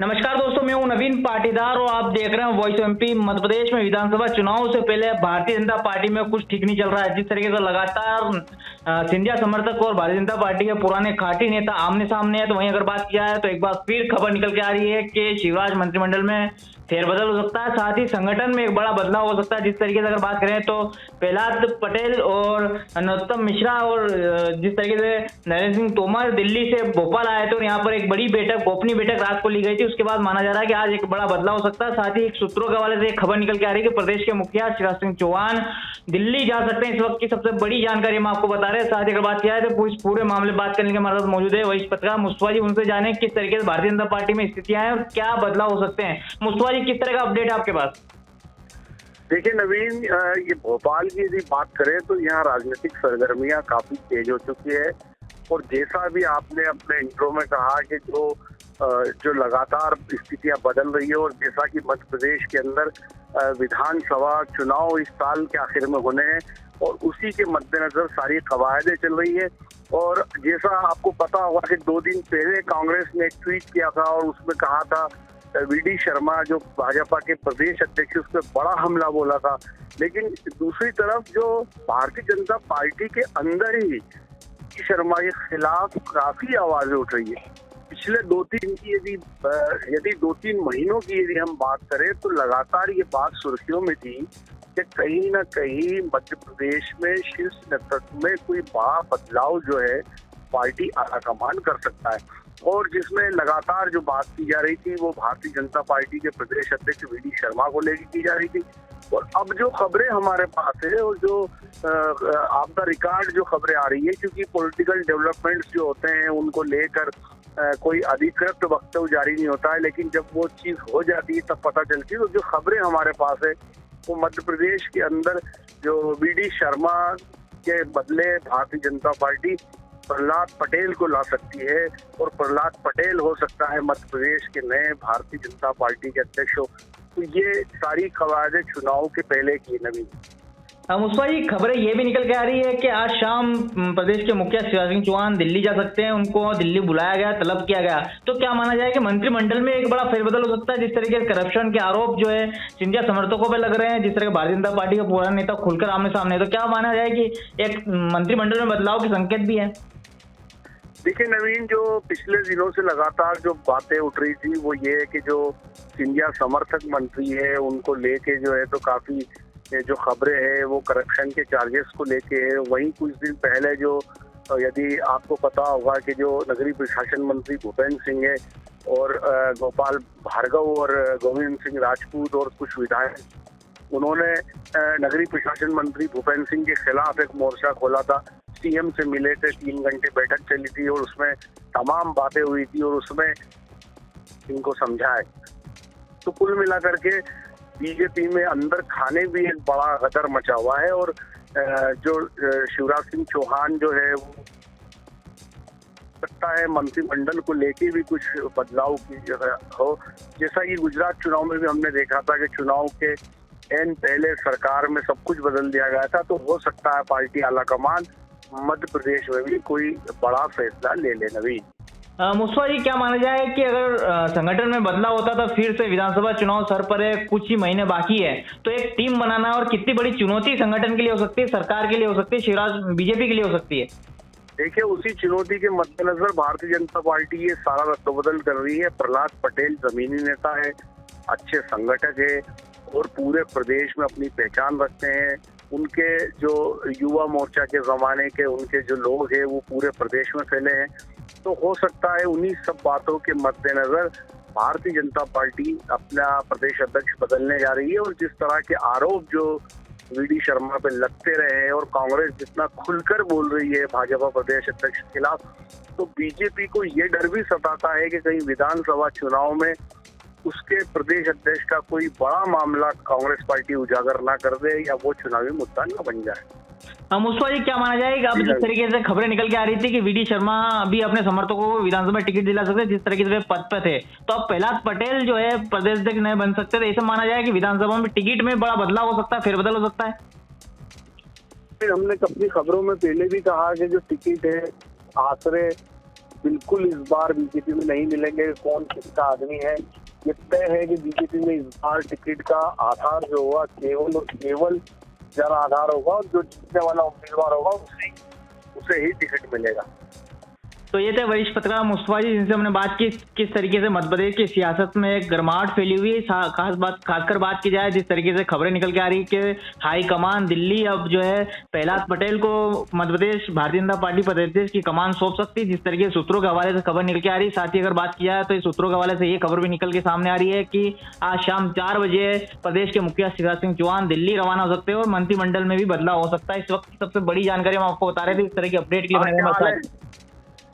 नमस्कार दोस्तों, मैं हूं नवीन पाटीदार और आप देख रहे हैं वॉइस एमपी। मध्य प्रदेश में विधानसभा चुनाव से पहले भारतीय जनता पार्टी में कुछ ठीक नहीं चल रहा है। जिस तरीके से लगातार सिंधिया समर्थक और भारतीय जनता पार्टी के पुराने खाटी नेता आमने सामने है, तो वहीं अगर बात किया है तो एक बार फिर खबर निकल के आ रही है कि शिवराज मंत्रिमंडल में फेरबदल हो सकता है, साथ ही संगठन में एक बड़ा बदलाव हो सकता है। जिस तरीके से अगर बात करें तो प्रहलाद पटेल और नरोत्तम मिश्रा और जिस तरीके से नरेंद्र सिंह तोमर दिल्ली से भोपाल आए थे और यहाँ पर एक बड़ी बैठक, गोपनीय बैठक रात को ली गई थी, उसके बाद माना जा रहा है कि आज एक बड़ा बदलाव हो सकता है। साथ ही एक सूत्रों के हवाले से एक खबर निकल के आ रही है कि प्रदेश के मुखिया शिवराज सिंह चौहान दिल्ली जा सकते हैं। इस वक्त की सबसे बड़ी जानकारी हम आपको बता रहे हैं। साथ ही अगर बात किया है तो इस पूरे मामले बात करने के हमारे साथ मौजूद है वरिष्ठ पत्रकार मुस्तफा जी। उनसे जाने किस तरीके से भारतीय जनता पार्टी में स्थितियां हैं और क्या बदलाव हो सकते हैं। मुस्तफा जी, किस तरह का अपडेट है आपके पास? देखिए नवीन, ये भोपाल की यदि बात करें तो यहाँ राजनीतिक सरगर्मियां काफी तेज हो चुकी है और जैसा भी आपने अपने इंट्रो में कहा कि जो लगातार स्थितियां बदल रही है और जैसा कि मध्य प्रदेश के अंदर विधानसभा चुनाव इस साल के आखिर में होने हैं और उसी के मद्देनजर सारी कवायदें चल रही है। और जैसा आपको पता होगा कि 2 दिन पहले कांग्रेस ने एक ट्वीट किया था और उसमें कहा था, वीडी शर्मा जो भाजपा के प्रदेश अध्यक्ष, उस पर बड़ा हमला बोला था। लेकिन दूसरी तरफ जो भारतीय जनता पार्टी के अंदर ही वीडी शर्मा के खिलाफ काफी आवाजें उठ रही है। पिछले 2-3 की यदि 2-3 महीनों की यदि हम बात करें तो लगातार ये बात सुर्खियों में थी कि कहीं ना कहीं मध्य प्रदेश में शीर्ष नेतृत्व में कोई बड़ा बदलाव जो है पार्टी आलाकमान कर सकता है। और जिसमें लगातार जो बात की जा रही थी वो भारतीय जनता पार्टी के प्रदेश अध्यक्ष वीडी शर्मा को लेकर की जा रही थी। और अब जो खबरें हमारे पास है और जो ऑफ द रिकॉर्ड जो खबरें आ रही है, क्योंकि पॉलिटिकल डेवलपमेंट्स जो होते हैं उनको लेकर कोई अधिकृत वक्तव्य जारी नहीं होता है, लेकिन जब वो चीज हो जाती है तब पता चलती है। तो जो खबरें हमारे पास है वो मध्य प्रदेश के अंदर जो वीडी शर्मा के बदले भारतीय जनता पार्टी प्रहलाद पटेल को ला सकती है और प्रहलाद पटेल हो सकता है मध्य प्रदेश के नए भारतीय जनता पार्टी के अध्यक्ष हो। तो ये सारी कवायदें चुनाव के पहले की। नवीन मुस्तफा जी, खबरें ये भी निकल के आ रही है कि आज शाम प्रदेश के मुखिया शिवराज सिंह चौहान दिल्ली जा सकते हैं, उनको दिल्ली बुलाया गया, तलब किया गया। तो क्या माना जाए कि मंत्रिमंडल में एक बड़ा फेरबदल हो सकता है? जिस तरीके से करप्शन के आरोप जो है सिंधिया समर्थकों पर लग रहे हैं, जिस तरह भारतीय जनता पार्टी का पुराना नेता खुलकर आमने सामने, तो क्या माना जाए कि एक मंत्रिमंडल में बदलाव के संकेत भी है? देखिए नवीन, जो पिछले दिनों से लगातार जो बातें उठ रही थी वो ये है कि जो सिंधिया समर्थक मंत्री है उनको लेके जो है तो काफी जो खबरें हैं वो करप्शन के चार्जेस को लेके है। वहीं कुछ दिन पहले जो यदि आपको पता होगा कि जो नगरीय प्रशासन मंत्री भूपेंद्र सिंह है और गोपाल भार्गव और गोविंद सिंह राजपूत और कुछ विधायक, उन्होंने नगरीय प्रशासन मंत्री भूपेंद्र सिंह के खिलाफ एक मोर्चा खोला था। सीएम से मिले थे, 3 घंटे बैठक चली थी और उसमें तमाम बातें हुई थी और उसमें इनको समझाए। तो कुल मिलाकर के बीजेपी में अंदर खाने भी एक बड़ा गदर मचा हुआ है और जो शिवराज सिंह चौहान जो है वो सकता है मंत्रिमंडल को लेके भी कुछ बदलाव की हो। जैसा कि गुजरात चुनाव में भी हमने देखा था कि चुनाव के एन पहले सरकार में सब कुछ बदल दिया गया था, तो हो सकता है पार्टी आलाकमान मध्य प्रदेश में भी कोई बड़ा फैसला ले ले। नवीन मुस्तफा जी, क्या माना जाए कि अगर संगठन में बदलाव होता तो फिर से विधानसभा चुनाव सर पर है, कुछ ही महीने बाकी है, तो एक टीम बनाना और कितनी बड़ी चुनौती संगठन के लिए हो सकती है, सरकार के लिए हो सकती है, शिवराज बीजेपी के लिए हो सकती है? देखिए, उसी चुनौती के मद्देनजर भारतीय जनता पार्टी ये सारा रद्दबदल कर रही है। प्रहलाद पटेल जमीनी नेता है, अच्छे संगठक है और पूरे प्रदेश में अपनी पहचान रखते हैं। उनके जो युवा मोर्चा के जमाने के उनके जो लोग हैं वो पूरे प्रदेश में फैले हैं। तो हो सकता है उन्हीं सब बातों के मद्देनजर भारतीय जनता पार्टी अपना प्रदेश अध्यक्ष बदलने जा रही है। और जिस तरह के आरोप जो वीडी शर्मा पे लगते रहे और कांग्रेस जितना खुलकर बोल रही है भाजपा प्रदेश अध्यक्ष के खिलाफ, तो बीजेपी को ये डर भी सताता है कि कहीं विधानसभा चुनाव में उसके प्रदेश अध्यक्ष का कोई बड़ा मामला कांग्रेस पार्टी उजागर ना कर दे या वो चुनावी मुद्दा न बन जाए। मुस्तफा जी, क्या माना जाएगा अब जिस तरीके से खबरें निकल के आ रही थी कि वीडी शर्मा भी अपने समर्थकों को विधानसभा टिकट दिला सकते, जिस तरीके से वे पद पे थे, तो अब प्रहलाद पटेल जो है प्रदेश अध्यक्ष नहीं बन सकते, तो ऐसा माना जाए कि विधानसभा में टिकट में बड़ा बदलाव हो सकता है, फेरबदल हो सकता है? हमने अपनी खबरों में पहले भी कहा कि जो टिकट है आसरे बिल्कुल इस बार बीजेपी में नहीं मिलेंगे। कौन किसका आदमी है ये तय है कि बीजेपी में इस बार टिकट का आधार जो होगा केवल और केवल जन आधार होगा, और जो जीतने वाला उम्मीदवार होगा उसे ही टिकट मिलेगा। तो ये थे वरिष्ठ पत्रकार मुस्तफा जी, जिनसे हमने बात की किस तरीके से मध्य प्रदेश की सियासत में एक गर्माहट फैली हुई है। खासकर बात की जाए जिस तरीके से खबरें निकल के आ रही कि हाई कमान दिल्ली अब जो है प्रहलाद पटेल को मध्य प्रदेश भारतीय जनता पार्टी प्रदेश की कमान सौंप सकती है, जिस तरीके से सूत्रों के हवाले से खबर निकल के आ रही है। साथ ही अगर बात की जाए तो इस सूत्रों के हवाले से ये खबर भी निकल के सामने आ रही है कि आज शाम 4 बजे प्रदेश के मुखिया शिवराज सिंह चौहान दिल्ली रवाना हो सकते हैं और मंत्रिमंडल में भी बदलाव हो सकता है। इस वक्त सबसे बड़ी जानकारी हम आपको बता रहे थे। इस तरह की अपडेट के लिए